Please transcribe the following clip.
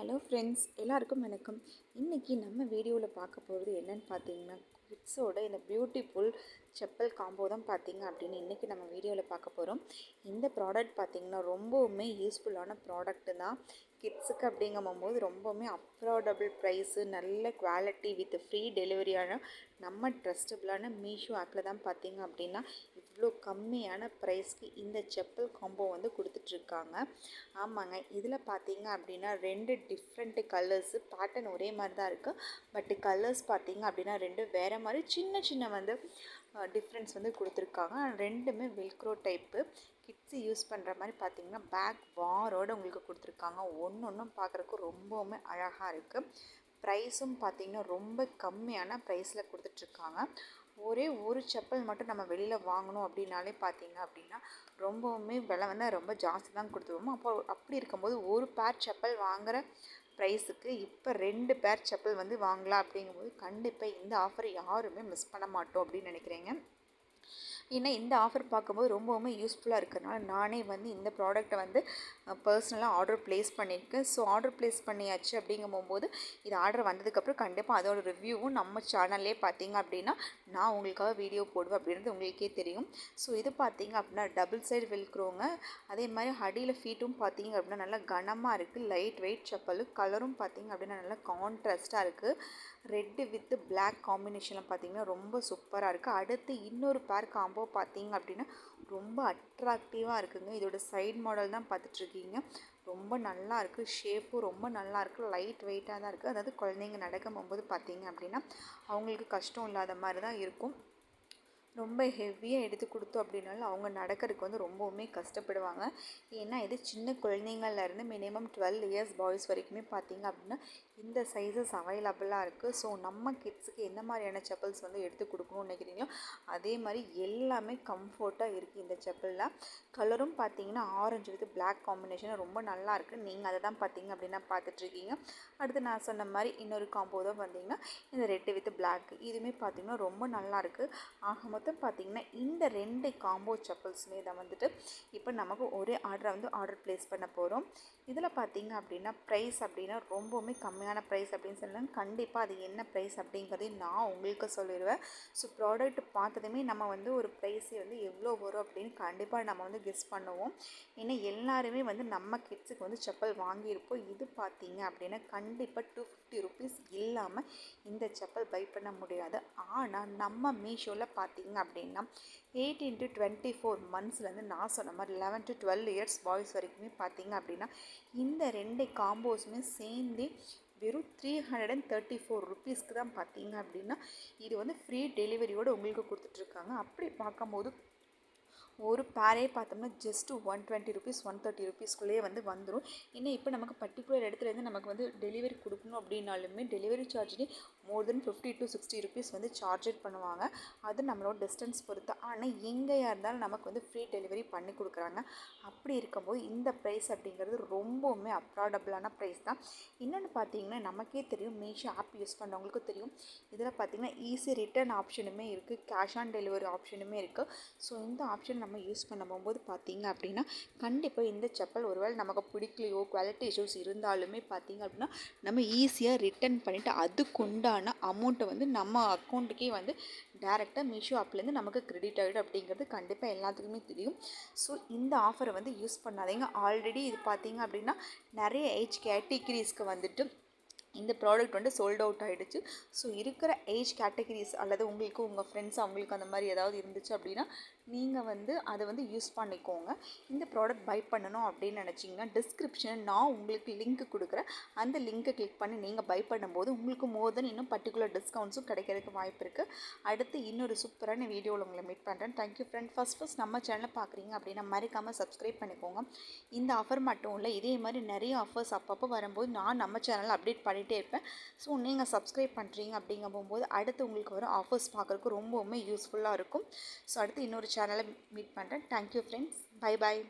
Hello friends, எல்லாருக்கும் வணக்கம். இன்றைக்கி நம்ம வீடியோவில் பார்க்க போகிறது என்னென்னு பார்த்தீங்கன்னா, கிட்ஸோட இந்த பியூட்டிஃபுல் செப்பல் காம்போ தான் பார்த்தீங்க அப்படின்னு இன்றைக்கி நம்ம வீடியோவில் பார்க்க போகிறோம். இந்த ப்ராடக்ட் பார்த்திங்கன்னா ரொம்பவுமே யூஸ்ஃபுல்லான ப்ராடக்ட்டு தான். கிட்ஸுக்கு அப்படிங்கும்போது ரொம்பவுமே அஃபோர்டபுள் ப்ரைஸு, நல்ல குவாலிட்டி வித் ஃப்ரீ டெலிவரியான நம்ம ட்ரஸ்டபுளான மீஷோ ஆப்பில் தான் பார்த்திங்க அப்படின்னா இவ்வளோ கம்மியான ப்ரைஸ்க்கு இந்த செப்பல் காம்போ வந்து கொடுத்துட்ருக்காங்க. ஆமாங்க, இதில் பார்த்தீங்க அப்படின்னா 2 டிஃப்ரெண்ட்டு கலர்ஸு, பேட்டர்ன் ஒரே மாதிரி தான் இருக்குது. பட் கலர்ஸ் பார்த்தீங்க அப்படின்னா 2 வேறு மாதிரி சின்ன சின்ன வந்து டிஃப்ரென்ஸ் வந்து கொடுத்துருக்காங்க. ரெண்டுமே வெல்க்ரோ டைப்பு. கிட்ஸு யூஸ் பண்ணுற மாதிரி பார்த்திங்கன்னா பேக் வாரோடு உங்களுக்கு கொடுத்துருக்காங்க. ஒன்றும் பார்க்குறக்கு ரொம்பவுமே அழகாக இருக்குது. ப்ரைஸும் பார்த்திங்கன்னா ரொம்ப கம்மியான ப்ரைஸில் கொடுத்துட்ருக்காங்க. ஒரே ஒரு செப்பல் மட்டும் நம்ம வெளியில் வாங்கணும் அப்படின்னாலே பார்த்திங்க அப்படின்னா ரொம்பவுமே விலை வந்து ரொம்ப ஜாஸ்தி தான் கொடுத்துருவோம். அப்படி இருக்கும்போது ஒரு பேர் செப்பல் வாங்குகிற ப்ரைஸுக்கு இப்போ 2 பேர் செப்பல் வந்து வாங்கலாம். அப்படிங்கும்போது கண்டிப்பாக இந்த ஆஃபர் யாருமே மிஸ் பண்ண மாட்டோம் அப்படின்னு நினைக்கிறேங்க. ஏன்னா இந்த ஆஃபர் பார்க்கும்போது ரொம்பவுமே யூஸ்ஃபுல்லாக இருக்கிறதுனால நானே வந்து இந்த ப்ராடக்ட்டை வந்து பர்சனலாக ஆர்டர் ப்ளேஸ் பண்ணியிருக்கேன். ஸோ ஆர்டர் ப்ளேஸ் பண்ணியாச்சு அப்படிங்கும்போது இது ஆர்டர் வந்ததுக்கப்புறம் கண்டிப்பாக அதோட ரிவ்யூவும் நம்ம சேனல்லே பார்த்தீங்க அப்படின்னா நான் உங்களுக்காக வீடியோ போடுவேன் அப்படின்றது உங்களுக்கே தெரியும். ஸோ இது பார்த்தீங்க அப்படின்னா டபுள் சைடு வெல்க்ரோங்க. அதே மாதிரி அடியில் ஃபீட்டும் பார்த்தீங்க அப்படின்னா நல்லா கனமாக இருக்குது. Light weight chappal. கலரும் பார்த்தீங்க அப்படின்னா நல்லா கான்ட்ராஸ்ட்டாக இருக்குது. ரெட்டு வித் பிளாக் காம்பினேஷனில் பார்த்தீங்கன்னா ரொம்ப சூப்பராக இருக்குது. அடுத்து இன்னொரு பேர் காம்போ பார்த்தீங்க அப்படின்னா ரொம்ப அட்ராக்டிவாக இருக்குதுங்க. இதோட சைட் மாடல் தான் பார்த்துட்ருக்கீங்க. ரொம்ப நல்லா இருக்குது. ஷேப்பும் ரொம்ப நல்லா இருக்குது. லைட் வெயிட்டாக தான் இருக்குது. அதாவது குழந்தைங்க நடக்கும் போகும்போது பார்த்தீங்க அப்படின்னா அவங்களுக்கு கஷ்டம் இல்லாத மாதிரி தான் இருக்கும். ரொம்ப ஹெவியாக எடுத்து கொடுத்தோம் அப்படின்னாலும் அவங்க நடக்கிறதுக்கு வந்து ரொம்பவுமே கஷ்டப்படுவாங்க. ஏன்னா இது சின்ன குழந்தைங்கள்லேருந்து மினிமம் 12 இயர்ஸ் பாய்ஸ் வரைக்குமே பார்த்திங்க அப்படின்னா இந்த சைஸஸ் அவைலபிளாக இருக்குது. ஸோ நம்ம கிட்ஸுக்கு எந்த மாதிரியான செப்பல்ஸ் வந்து எடுத்து கொடுக்கணும்னு நினைக்கிறீங்களோ அதே மாதிரி எல்லாமே கம்ஃபர்ட்டாக இருக்குது இந்த செப்பலில். கலரும் பார்த்திங்கன்னா ஆரஞ்சு வித் பிளாக் காம்பினேஷன் ரொம்ப நல்லா இருக்குது. நீங்கள் அதை தான் பார்த்திங்க அப்படின்னா பார்த்துட்ருக்கீங்க. அடுத்து நான் சொன்ன மாதிரி இன்னொரு காம்போ தான் பார்த்திங்கன்னா இந்த ரெட்டு வித் பிளாக். இதுவுமே பார்த்திங்கன்னா ரொம்ப நல்லாயிருக்கு. ஆக மொத்தம் பார்த்திங்கன்னா இந்த 2 காம்போ செப்பல்ஸுமே தான் வந்துட்டு இப்போ நமக்கு ஒரே ஆர்டர் ப்ளேஸ் பண்ண போகிறோம். இதில் பார்த்திங்க அப்படின்னா ப்ரைஸ் அப்படின்னா ரொம்பவுமே கம்மியான ப்ரைஸ் அப்படின்னு சொன்னாங்க. கண்டிப்பாக அது என்ன ப்ரைஸ் அப்படிங்கிறதையும் நான் உங்களுக்கு சொல்லிடுவேன். ஸோ ப்ராடக்ட் பார்த்ததுமே நம்ம வந்து ஒரு ப்ரைஸை வந்து எவ்வளோ வரும் அப்படின்னு கண்டிப்பாக நம்ம வந்து கெஸ் பண்ணுவோம். ஏன்னா எல்லாருமே வந்து நம்ம கிட்ஸுக்கு வந்து செப்பல் வாங்கியிருப்போம். இது பார்த்திங்க அப்படின்னா கண்டிப்பாக 250 ருபீஸ் இல்லாமல் இந்த செப்பல் பை பண்ண முடியாது. ஆனால் நம்ம மீஷோவில் பார்த்திங்க அப்படின்னா 18 to 24 மந்த்ஸ்லேருந்து நான் சொன்ன மாதிரி 11 to 12 இயர்ஸ் பாய்ஸ் வரைக்குமே பார்த்திங்க அப்படின்னா இந்த 2 காம்போஸுமே சேர்ந்து வெறும் 334 ருபீஸ்க்கு தான் பார்த்திங்க அப்படின்னா இது வந்து ஃப்ரீ டெலிவரியோடு உங்களுக்கு கொடுத்துட்ருக்காங்க. அப்படி பார்க்கும்போது ஒரு பேரே பார்த்தோம்னா ஜஸ்ட்டு 120 ருபீஸ் 130 ருபீஸ்க்குள்ளேயே வந்து வந்துடும். இன்னும் இப்போ நமக்கு பர்டிகுலர் இடத்துலேருந்து நமக்கு வந்து டெலிவரி கொடுக்கணும் அப்படின்னாலுமே டெலிவரி சார்ஜ்லேயே மோர் தென் 50 to 60 ருபீஸ் வந்து சார்ஜ் பண்ணுவாங்க. அது நம்மளோட டிஸ்டன்ஸ் பொறுத்து. ஆனால் எங்கேயா இருந்தாலும் நமக்கு வந்து ஃப்ரீ டெலிவரி பண்ணி கொடுக்குறாங்க. அப்படி இருக்கும்போது இந்த ப்ரைஸ் அப்படிங்கிறது ரொம்பவுமே அஃபோர்டபுளான ப்ரைஸ் தான். இன்னொன்று பார்த்தீங்கன்னா நமக்கே தெரியும், மீஷோ ஆப் யூஸ் பண்ணுறவங்களுக்கும் தெரியும், இதில் பார்த்திங்கன்னா ஈஸி ரிட்டர்ன் ஆப்ஷனுமே இருக்குது, கேஷ் ஆன் டெலிவரி ஆப்ஷனுமே இருக்குது. ஸோ இந்த ஆப்ஷன் நம்ம யூஸ் பண்ண போகும்போது பார்த்திங்க அப்படின்னா கண்டிப்பாக இந்த செப்பல் ஒருவேளை நமக்கு பிடிக்கலையோ குவாலிட்டி இஷ்யூஸ் இருந்தாலுமே பார்த்திங்க அப்படின்னா நம்ம ஈஸியாக ரிட்டர்ன் பண்ணிவிட்டு அதுக்குண்டான அமௌண்ட்டை வந்து நம்ம அக்கௌண்ட்டுக்கே வந்து டேரெக்டாக மீஷோ ஆப்லேருந்து நமக்கு கிரெடிட் ஆகிடும் அப்படிங்கிறது கண்டிப்பாக எல்லாத்துக்குமே தெரியும். ஸோ இந்த ஆஃபரை வந்து யூஸ் பண்ணாதீங்க. ஆல்ரெடி இது பார்த்திங்க அப்படின்னா நிறைய ஏஜ் கேட்டகிரிஸ்க்கு வந்துட்டு இந்த ப்ராடக்ட் வந்து சோல்ட் அவுட் ஆகிடுச்சு. ஸோ இருக்கிற ஏஜ் கேட்டகிரிஸ் அல்லது உங்களுக்கு உங்கள் ஃப்ரெண்ட்ஸ் அவங்களுக்கு அந்த மாதிரி ஏதாவது இருந்துச்சு அப்படின்னா நீங்கள் வந்து அதை வந்து யூஸ் பண்ணிக்கோங்க. இந்த ப்ராடக்ட் பை பண்ணணும் அப்படின்னு நினச்சிங்கன்னா டிஸ்கிரிப்ஷனில் நான் உங்களுக்கு லிங்க் கொடுக்குறேன். அந்த லிங்க்கை கிளிக் பண்ணி நீங்கள் பை பண்ணும்போது உங்களுக்கு மோர் தென் இன்னும் பர்டிகுலர் டிஸ்கவுண்ட்ஸும் கிடைக்கிறதுக்கு வாய்ப்பு இருக்குது. அடுத்து இன்னொரு சூப்பரான வீடியோவில் உங்களை மீட் பண்ணுறேன். Thank you friend. ஃபஸ்ட் நம்ம சேனலை பார்க்குறீங்க அப்படின்னா மறக்காமல் சப்ஸ்கிரைப் பண்ணிக்கோங்க. இந்த ஆஃபர் மட்டும் இல்லை, இதே மாதிரி நிறைய ஆஃபர்ஸ் அப்பப்போ வரும்போது நான் நம்ம சேனலில் அப்டேட் பண்ணிகிட்டே இருப்பேன். ஸோ நீங்கள் சப்ஸ்கிரைப் பண்ணுறீங்க அப்படிங்க போகும்போது அடுத்து உங்களுக்கு வர ஆஃபர்ஸ் பார்க்குறதுக்கு ரொம்பவுமே யூஸ்ஃபுல்லாக இருக்கும். ஸோ அடுத்து இன்னொரு சேனலை மீட் பண்ணுறேன். Thank you friends. Bye bye.